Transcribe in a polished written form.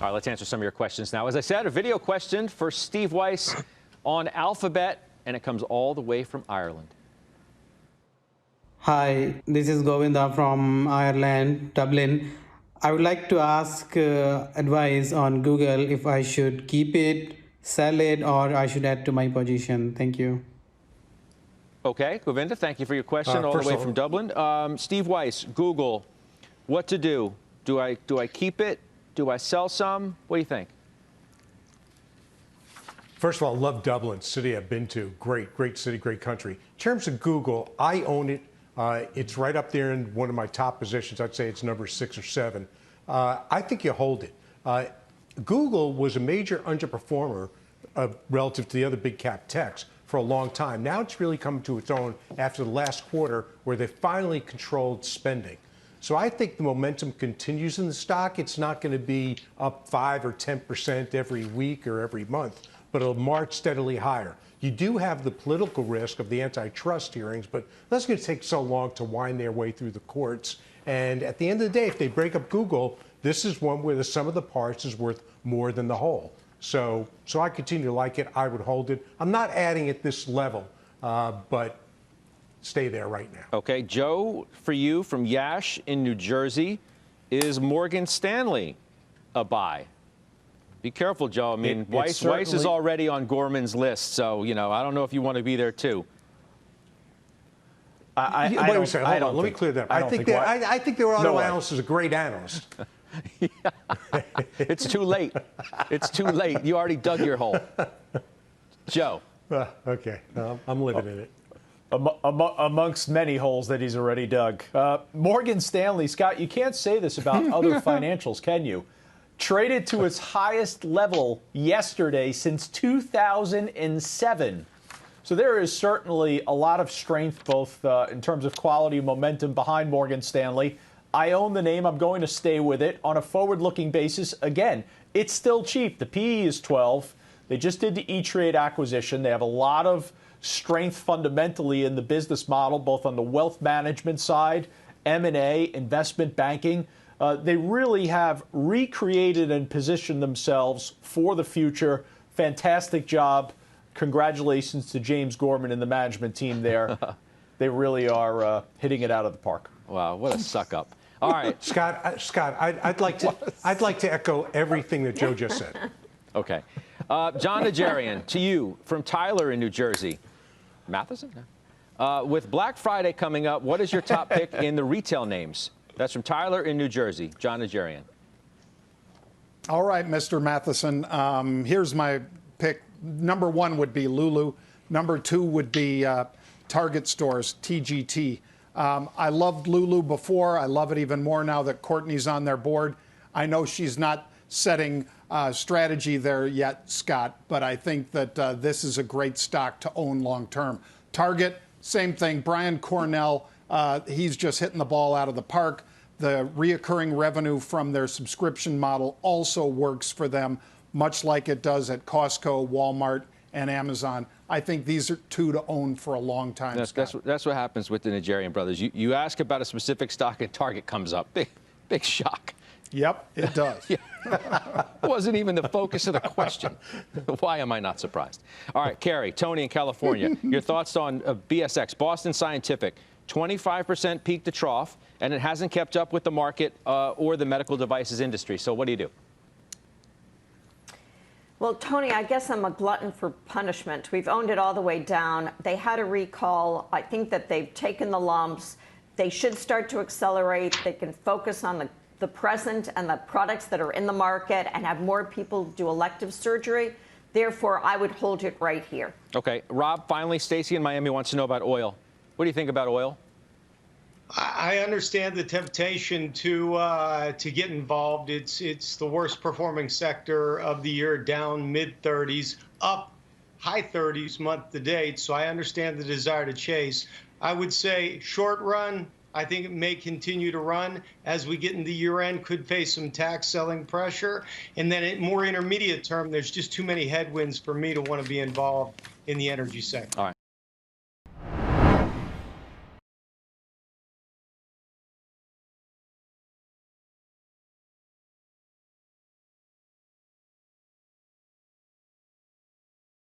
All right, let's answer some of your questions now. As I said, a video question for Steve Weiss on Alphabet, and it comes all the way from Ireland. Hi, this is Govinda from Ireland, Dublin. I would like to ask advice on Google if I should keep it, sell it, or I should add to my position. Thank you. Okay, Govinda, thank you for your question all the way from Dublin. Steve Weiss, Google, what to do? Do I keep it? Do I sell some? What do you think? First of all, I love Dublin, city I've been to. Great city, great country. In terms of Google, I own it. It's right up there in one of my top positions. I'd say it's number 6 or 7. I think you hold it. Google was a major underperformer relative to the other big cap techs for a long time. Now it's really come to its own after the last quarter where they finally controlled spending. So I think the momentum continues in the stock. It's not going to be up 5 or 10% every week or every month, but it'll march steadily higher. You do have the political risk of the antitrust hearings, but that's going to take so long to wind their way through the courts. And at the end of the day, if they break up Google, this is one where the sum of the parts is worth more than the whole. So I continue to like it. I would hold it. I'm not adding at this level, but stay there right now. Okay, Joe, for you from Yash in New Jersey, is Morgan Stanley a buy? Be careful, Joe. I mean, Weiss is already on Gorman's list, so, you know, I don't know if you want to be there, too. Hold on. Let me clear that up. I think their auto analyst is a great analyst. Yeah. It's too late. It's too late. You already dug your hole. Joe. Okay. I'm living in it. Amongst many holes that he's already dug. Morgan Stanley, Scott, you can't say this about other financials, can you? Traded to its highest level yesterday since 2007. So there is certainly a lot of strength, both in terms of quality and momentum behind Morgan Stanley. I own the name. I'm going to stay with it on a forward-looking basis. Again, it's still cheap. The PE is 12. They just did the E-Trade acquisition. They have a lot of strength fundamentally in the business model, both on the wealth management side, M&A, investment banking. They really have recreated and positioned themselves for the future. Fantastic job. Congratulations to James Gorman and the management team there. They really are hitting it out of the park. Wow, what a suck-up. All right. Scott, I'd like to echo everything that Joe just said. Okay. John Najarian, to you from Tyler in New Jersey. Matheson? With Black Friday coming up, what is your top pick in the retail names? That's from Tyler in New Jersey. John Najarian. All right, Mr. Matheson. Here's my pick. Number 1 would be Lulu. Number 2 would be Target stores, TGT. I loved Lulu before. I love it even more now that Courtney's on their board. I know she's not setting strategy there yet, Scott, but I think that this is a great stock to own long term. Target, same thing. Brian Cornell, he's just hitting the ball out of the park. The reoccurring revenue from their subscription model also works for them, much like it does at Costco, Walmart, and Amazon. I think these are 2 to own for a long time. That's what happens with the Najarian brothers. You ask about a specific stock and Target comes up. Big shock. Yep, it does. It wasn't even the focus of the question. Why am I not surprised? All right, Carrie, Tony in California, your thoughts on BSX, Boston Scientific, 25% peak to trough, and it hasn't kept up with the market or the medical devices industry. So what do you do? Well, Tony, I guess I'm a glutton for punishment. We've owned it all the way down. They had a recall. I think that they've taken the lumps. They should start to accelerate. They can focus on the present and the products that are in the market and have more people do elective surgery. Therefore, I would hold it right here. Okay. Rob, finally, Stacy in Miami wants to know about oil. What do you think about oil? I understand the temptation to get involved. It's the worst performing sector of the year, down mid-30s, up high 30s month to date. So I understand the desire to chase. I would say short run, I think it may continue to run as we get into year end, could face some tax selling pressure. And then at more intermediate term, there's just too many headwinds for me to want to be involved in the energy sector. All right.